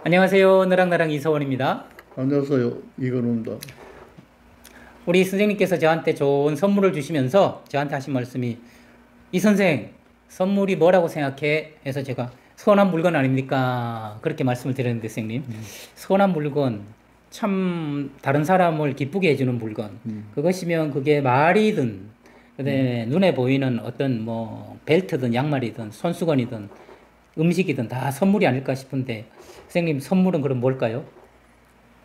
안녕하세요. 너랑나랑 이서원입니다. 안녕하세요. 이건우입니다. 우리 선생님께서 저한테 좋은 선물을 주시면서 저한테 하신 말씀이 이 선생 선물이 뭐라고 생각해? 해서 제가 선한 물건 아닙니까? 그렇게 말씀을 드렸는데 선생님 선한 물건 참 다른 사람을 기쁘게 해주는 물건 그것이면 그게 말이든 그다음에 눈에 보이는 어떤 뭐 벨트든 양말이든 손수건이든 음식이든 다 선물이 아닐까 싶은데 선생님 선물은 그럼 뭘까요?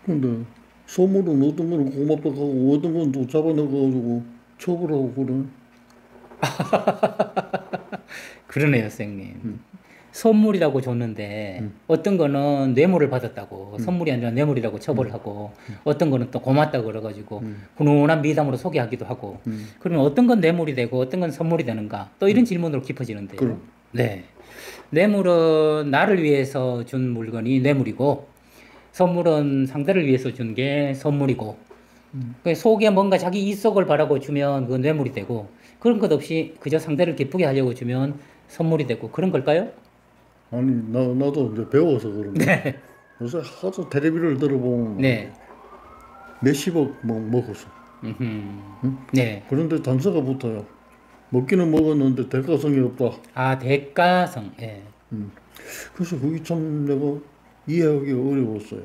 근데 소물은 어떤 거는 고맙다고 하고 어떤 건 또 잡아내가지고 처벌하고 그래. 그러네요, 선생님. 선물이라고 줬는데 어떤 거는 뇌물을 받았다고 선물이 아니라 뇌물이라고 처벌을 하고 어떤 거는 또 고맙다고 그래가지고 훈훈한 미담으로 소개하기도 하고 그러면 어떤 건 뇌물이 되고 어떤 건 선물이 되는가 또 이런 질문으로 깊어지는데요. 그럼. 네. 뇌물은 나를 위해서 준 물건이 뇌물이고 선물은 상대를 위해서 준 게 선물이고 그 속에 뭔가 자기 이속을 바라고 주면 그건 뇌물이 되고 그런 것 없이 그저 상대를 기쁘게 하려고 주면 선물이 되고 그런 걸까요? 아니 나도 이제 배워서 그런데 네. 요새 하도 텔레비를 들어보면 네. 몇십억 먹었어. 네. 그런데 단서가 붙어요. 먹기는 먹었는데 대가성이 없다. 아, 대가성. 예. 그래서 그게 참 내가 이해하기가 어려웠어요.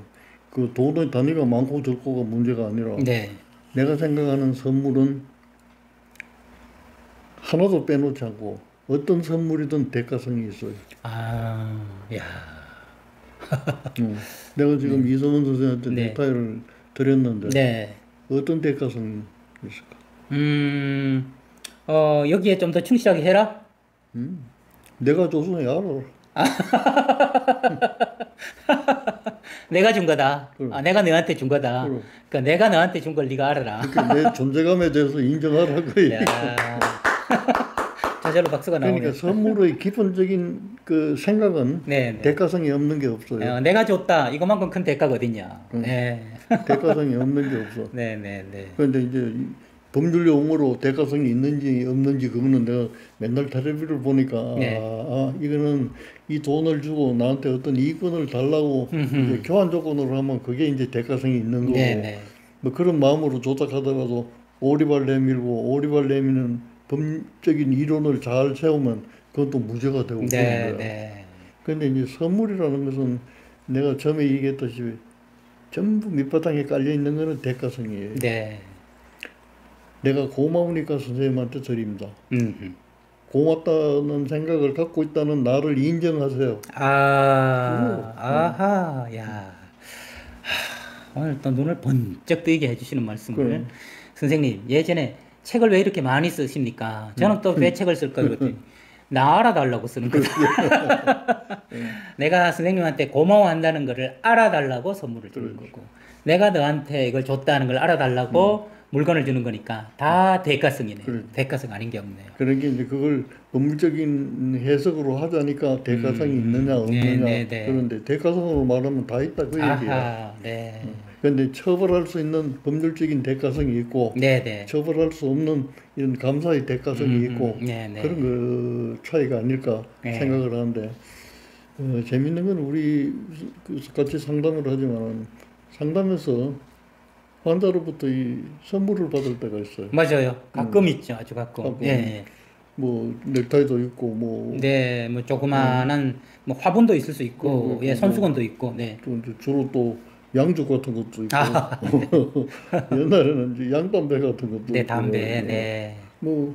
그 돈의 단위가 많고 적고가 문제가 아니라 네. 내가 생각하는 선물은 하나도 빼놓지 않고 어떤 선물이든 대가성이 있어요. 아, 야. 내가 지금 이성원 선생한테 네. 넥타이를 드렸는데 네. 어떤 대가성이 있을까? 여기에 좀 더 충실하게 해라? 내가 줘서 알아. 내가 준 거다. 그럼. 아, 내가 너한테 준 거다. 그럼. 그러니까 내가 너한테 준 걸 네가 알아라. 그러니까 내 존재감에 대해서 인정하라고. 야. 저절로 박수가 나오네. 그러니까 선물의 기본적인 그 생각은 네, 네. 대가성이 없는 게 없어요. 내가 줬다. 이거만큼 큰 대가가 어딨냐. 네. 대가성이 없는 게 없어. 네, 네, 네. 그런데 이제 이 법률 용어로 대가성이 있는지 없는지 그거는 내가 맨날 텔레비를 보니까 네. 이거는 이 돈을 주고 나한테 어떤 이권을 달라고 이제 교환 조건으로 하면 그게 이제 대가성이 있는 거고 네, 네. 뭐 그런 마음으로 조작하다가도 오리발 내밀고 오리발 내미는 법적인 이론을 잘 세우면 그건 또 무죄가 되고 그런 네, 거야. 네. 근데 이제 선물이라는 것은 내가 처음에 얘기했다시피 전부 밑바탕에 깔려 있는 거는 대가성이에요. 네. 내가 고마우니까 선생님한테 드립니다. 음. 고맙다는 생각을 갖고 있다는 나를 인정하세요. 아하, 야. 오늘 또 눈을 번쩍 뜨이게 해주시는 말씀을. 그래. 선생님, 예전에 책을 왜 이렇게 많이 쓰십니까? 저는 또 왜 책을 쓸까 그랬더니 나 알아달라고 쓰는 거다. 내가 선생님한테 고마워한다는 거를 알아달라고 선물을 주는 거고 내가 너한테 이걸 줬다는 걸 알아달라고 물건을 주는 거니까 다 대가성이네요. 그래. 대가성 아닌 게 없네요. 그러니까 이제 그걸 법률적인 해석으로 하자니까 대가성이 있느냐 없느냐 네, 네, 네. 그런데 대가성으로 말하면 다 있다 그 얘기야. 아하, 네. 그런데 처벌할 수 있는 법률적인 대가성이 있고 네, 네. 처벌할 수 없는 이런 감사의 대가성이 있고 네, 네. 그런 그 차이가 아닐까 네. 생각을 하는데 재밌는 건 우리 같이 상담을 하지만 상담에서 환자로부터 이 선물을 받을 때가 있어요. 맞아요. 가끔 있죠. 아주 가끔. 가끔. 예. 뭐 넥타이도 있고 뭐 네, 뭐 조그마한 뭐 화분도 있을 수 있고, 예, 손수건도 있고, 네. 또 이제 주로 또 양주 같은 것도 있고 아. 옛날에는 이제 양담배 같은 것도 네, 있고 담배, 네. 뭐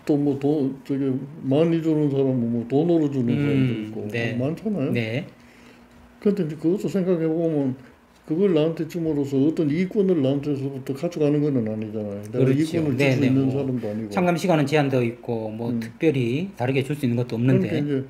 또 뭐 돈 저기 많이 주는 사람은 뭐 돈으로 주는 사람도 있고 네. 많잖아요. 네. 근데 이제 그것도 생각해 보면 그걸 나한테 줌으로써 어떤 이권을 나한테서부터 가져가는 건 아니잖아요. 내가 그렇죠. 이권을 줄 수 네네, 있는 뭐 사람도 아니고. 상담 시간은 제한되어 있고, 뭐 특별히 다르게 줄 수 있는 것도 그러니까 없는데. 이제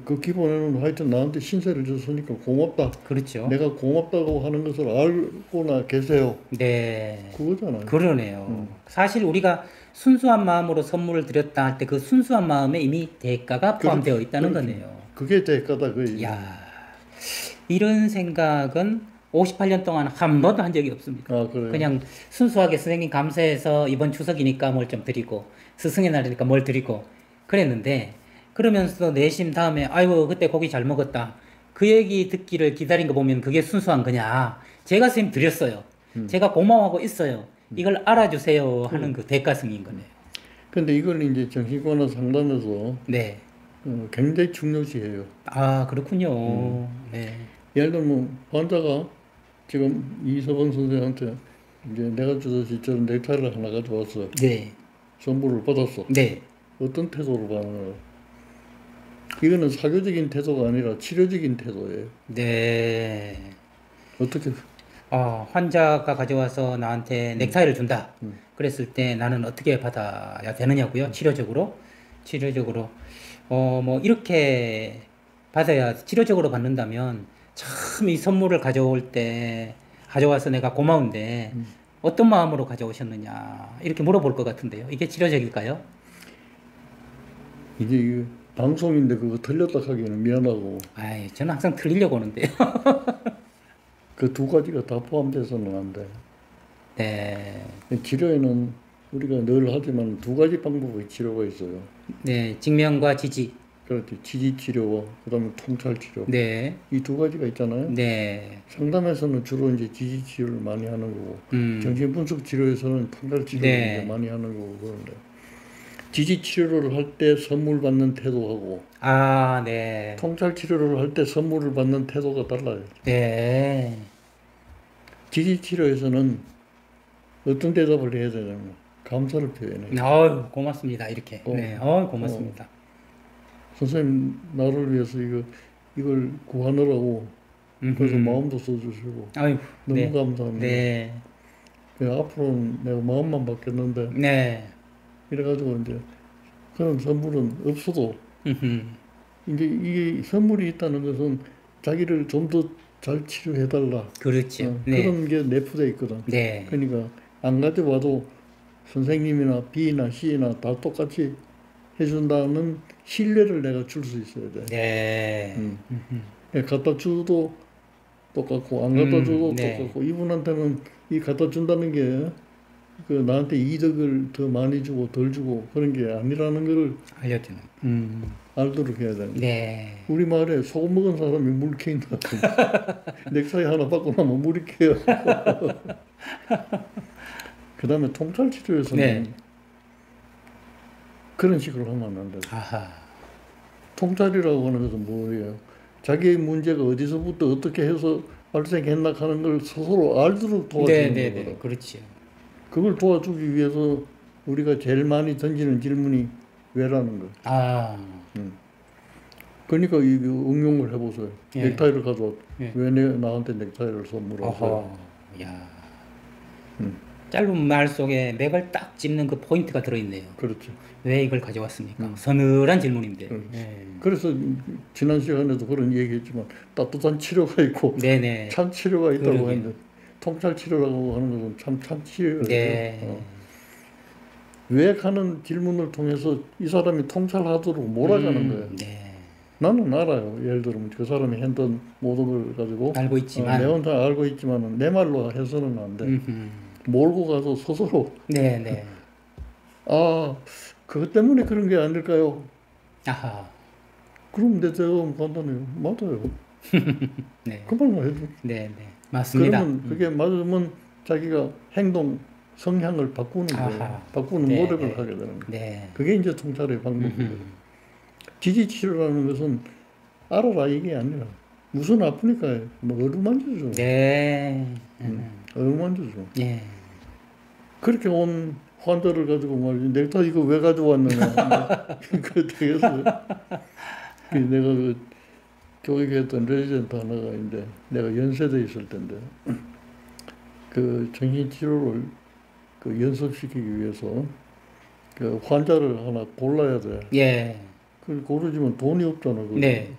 그 기본에는 하여튼 나한테 신세를 졌으니까 고맙다. 그렇죠. 내가 고맙다고 하는 것을 알고나 계세요. 네. 그거잖아요. 그러네요. 사실 우리가 순수한 마음으로 선물을 드렸다 할 때 그 순수한 마음에 이미 대가가 포함되어 있다는 거네요. 그게 대가다 그. 야, 이런 생각은 58년 동안 한 번도 한 적이 없습니다. 아 그래요. 그냥 순수하게 선생님 감사해서 이번 추석이니까 뭘 좀 드리고 스승의 날이니까 뭘 드리고 그랬는데 그러면서도 내심 다음에 아이고 그때 고기 잘 먹었다 그 얘기 듣기를 기다린 거 보면 그게 순수한 거냐. 제가 선생님 드렸어요. 제가 고마워하고 있어요. 이걸 알아주세요 하는 그 대가성인 거네요. 근데 이걸 이제 정신과나 상담에서 네. 굉장히 중요시해요. 아, 그렇군요. 네. 예를 들면 환자가 지금 이서방 선생한테 이제 내가 주듯이 저런 넥타이를 하나 가져왔어. 네. 선물을 받았어. 네. 어떤 태도로 반응을? 이거는 사교적인 태도가 아니라 치료적인 태도예요. 네. 어떻게? 환자가 가져와서 나한테 넥타이를 준다. 그랬을 때 나는 어떻게 받아야 되느냐고요? 치료적으로? 치료적으로. 뭐, 이렇게 받아야, 치료적으로 받는다면, 참 이 선물을 가져와서 내가 고마운데, 어떤 마음으로 가져오셨느냐, 이렇게 물어볼 것 같은데요. 이게 치료적일까요? 이제 이거 방송인데 그거 틀렸다 하기에는 미안하고 아이, 저는 항상 틀리려고 하는데요. 그 두 가지가 다 포함돼서는 안 돼. 네. 치료에는 우리가 늘 하지만 두 가지 방법의 치료가 있어요. 네, 직면과 지지. 그렇지. 지지 치료와 그다음에 통찰 치료. 네. 이 두 가지가 있잖아요. 네. 상담에서는 주로 이제 지지 치료를 많이 하는 거고, 정신분석 치료에서는 통찰 치료를 네. 이제 많이 하는 거고 그런데 지지 치료를 할 때 선물 받는 태도하고 네. 통찰 치료를 할 때 선물을 받는 태도가 달라요. 네. 지지 치료에서는 어떤 대답을 해야 되냐면 감사를 표현해요. 아유, 고맙습니다. 이렇게. 어. 네. 고맙습니다. 선생님 나를 위해서 이걸 구하느라고 그래서 마음도 써주시고 아유, 너무 네. 감사합니다. 네. 앞으로는 내가 마음만 받겠는데 네. 이래가지고 이제 그런 선물은 없어도 음흠. 이제 이게 선물이 있다는 것은 자기를 좀 더 잘 치료해달라. 그렇죠. 네. 그런 게 내포되어 있거든. 네. 그러니까 안 가져와도 선생님이나 B나 C나 다 똑같이 해준다는 신뢰를 내가 줄 수 있어야 돼. 네. 갖다 줘도 똑같고 안 갖다 줘도 네. 똑같고 이분한테는 이 갖다 준다는 게 그 나한테 이득을 더 많이 주고 덜 주고 그런 게 아니라는 걸 알려주는. 알도록 해야 되는. 네. 우리 마을에 소금 먹은 사람이 물 캐인 것 같은. 넥타이 하나 받고 나면 물이 캐요. 그 다음에 통찰 치료에서는 네. 그런 식으로 하면 안 돼요. 아하. 통찰이라고 하는 것은 뭐예요? 자기의 문제가 어디서부터 어떻게 해서 발생했나 하는 걸 스스로 알도록 도와주는 네. 거거든. 그렇죠. 그걸 도와주기 위해서 우리가 제일 많이 던지는 질문이 왜라는 거. 그러니까 이 응용을 해보세요. 예. 넥타이를 가져와. 예. 왜 나한테 넥타이를 선물하세요? 야. 음. 짧은 말 속에 맥을 딱 짚는 그 포인트가 들어있네요. 그렇죠. 왜 이걸 가져왔습니까? 서늘한 질문인데. 그렇지. 네. 그래서 지난 시간에도 그런 얘기했지만 따뜻한 치료가 있고 네네. 찬 치료가 있다고 그러게요. 했는데 통찰 치료라고 하는 것은 참 찬 치료예요. 네. 왜 하는 질문을 통해서 이 사람이 통찰하도록 몰아가는 거예요. 네. 나는 알아요. 예를 들면 그 사람이 했던 모든 걸 가지고 알고 있지만. 내 혼자 알고 있지만 내 말로 해서는 안 돼. 몰고 가서 스스로 네네. 그것 때문에 그런 게 아닐까요? 아하. 그럼 내 대답은 간단해요. 맞아요. 네. 그 말만 해줘. 네네. 맞습니다. 그러면 그게 맞으면 자기가 행동 성향을 바꾸는 거예요. 아하. 바꾸는 네, 노력을 네. 하게 되는 거예요. 네. 그게 이제 통찰의 방법이에요. 지지치료라는 것은 알아라 이게 아니라 무슨 아프니까 뭐 어루만져줘. 네. 어루만져줘. 예. 그렇게 온 환자를 가지고 말이지 넥타이 이거 왜 가져왔느냐. 그 되겠어요. 내가 그 교육했던 레지던트 하나가 있는데 내가 연세대에 있을 때인데 그 정신치료를 그 연습시키기 위해서 그 환자를 하나 골라야 돼. 예. 그 고르지만 돈이 없잖아. 그거. 네.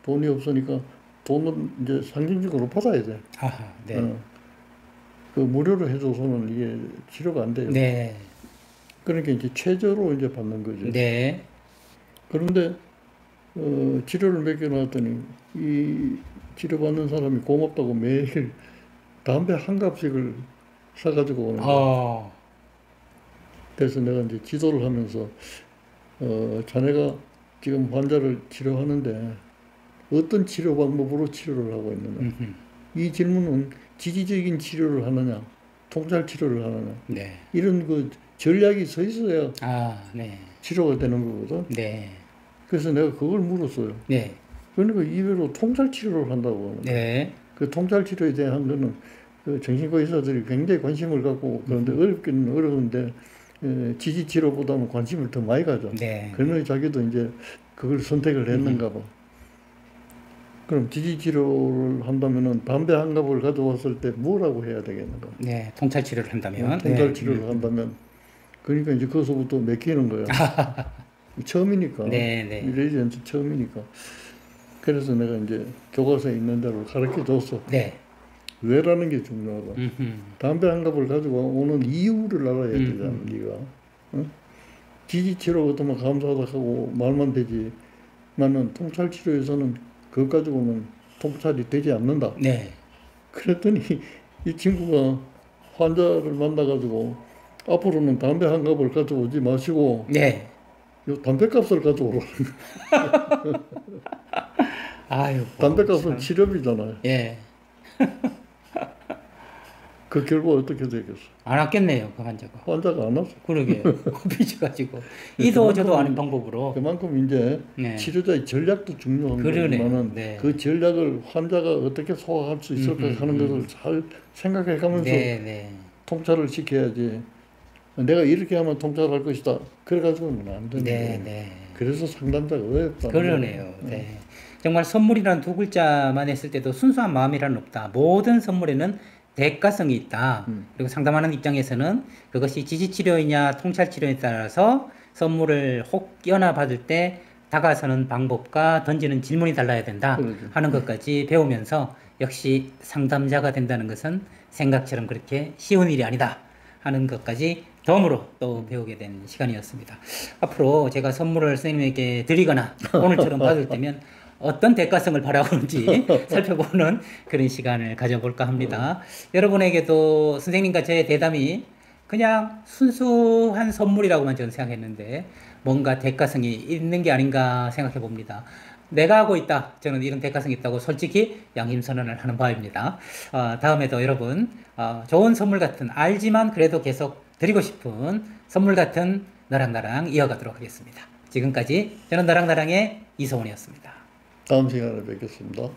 돈이 없으니까 돈을 이제 상징적으로 받아야 돼. 아하. 네. 그 무료로 해줘서는 이게 치료가 안 돼요. 네. 그러니까 이제 최저로 이제 받는 거죠. 네. 그런데 치료를 맡겨놨더니 이 치료받는 사람이 고맙다고 매일 담배 한 갑씩을 사가지고 오는 거야. 그래서 내가 이제 지도를 하면서 자네가 지금 환자를 치료하는데 어떤 치료 방법으로 치료를 하고 있느냐. 이 질문은 지지적인 치료를 하느냐, 통찰 치료를 하느냐. 네. 이런 그 전략이 서 있어야 아, 네. 치료가 되는 거거든. 네. 그래서 내가 그걸 물었어요. 네. 그러니까 이외로 통찰 치료를 한다고 하는 거예요. 네. 그 통찰 치료에 대한 거는 그 정신과 의사들이 굉장히 관심을 갖고 그런데 어렵기는 어려운데 지지 치료보다는 관심을 더 많이 가져. 네. 그러면 자기도 이제 그걸 선택을 했는가 봐. 그럼 지지 치료를 한다면은 담배 한 갑을 가져왔을 때 뭐라고 해야 되겠는가? 네. 통찰 치료를 한다면. 통찰 네. 치료를 한다면 그러니까 이제 거기서부터 맥히는 거야. 처음이니까. 네, 네. 레지던트 처음이니까. 그래서 내가 이제 교과서에 있는 대로 가르쳐 줬어. 네. 왜라는 게 중요하다. 담배 한 갑을 가지고 오는 이유를 알아야 되잖아, 네가. 응? 지지치료 어떠면 감사하다 하고 말만 되지. 나는 통찰 치료에서는 그것 가지고는 통찰이 되지 않는다. 네. 그랬더니 이 친구가 환자를 만나가지고 앞으로는 담배 한 갑을 가져오지 마시고 네. 요 담배값을 가져오라. 아유. 담배값은 치료비잖아요. 예. 그 결과 어떻게 되겠어? 안 왔겠네요, 그 환자가. 환자가 안 왔어. 그러게. 삐져가지고. 이도 저도 아는 방법으로. 그만큼 이제 네. 치료자의 전략도 중요한 그러네요. 거지만은 네. 그 전략을 환자가 어떻게 소화할 수 있을까 하는 것을 잘 생각해 가면서 네, 네. 통찰을 시켜야지. 내가 이렇게 하면 통찰할 것이다. 그래가지고는 안 되는 네, 거예요. 네. 그래서 상담자가 어렵다. 그러네요. 네. 정말 선물이라는 두 글자만 했을 때도 순수한 마음이란 없다. 모든 선물에는 대가성이 있다. 그리고 상담하는 입장에서는 그것이 지지치료이냐 통찰치료에 따라서 선물을 혹여나 받을 때 다가서는 방법과 던지는 질문이 달라야 된다 그렇죠. 하는 것까지 배우면서 역시 상담자가 된다는 것은 생각처럼 그렇게 쉬운 일이 아니다 하는 것까지 덤으로 또 배우게 된 시간이었습니다. 앞으로 제가 선물을 선생님에게 드리거나 오늘처럼 받을 때면 어떤 대가성을 바라보는지 살펴보는 그런 시간을 가져볼까 합니다. 여러분에게도 선생님과 제 대담이 그냥 순수한 선물이라고만 저는 생각했는데 뭔가 대가성이 있는 게 아닌가 생각해 봅니다. 내가 하고 있다. 저는 이런 대가성이 있다고 솔직히 양심선언을 하는 바입니다. 다음에도 여러분 좋은 선물 같은 알지만 그래도 계속 드리고 싶은 선물 같은 너랑 나랑 이어가도록 하겠습니다. 지금까지 저는 너랑 나랑의 이소은이었습니다. 다음 시간에 뵙겠습니다.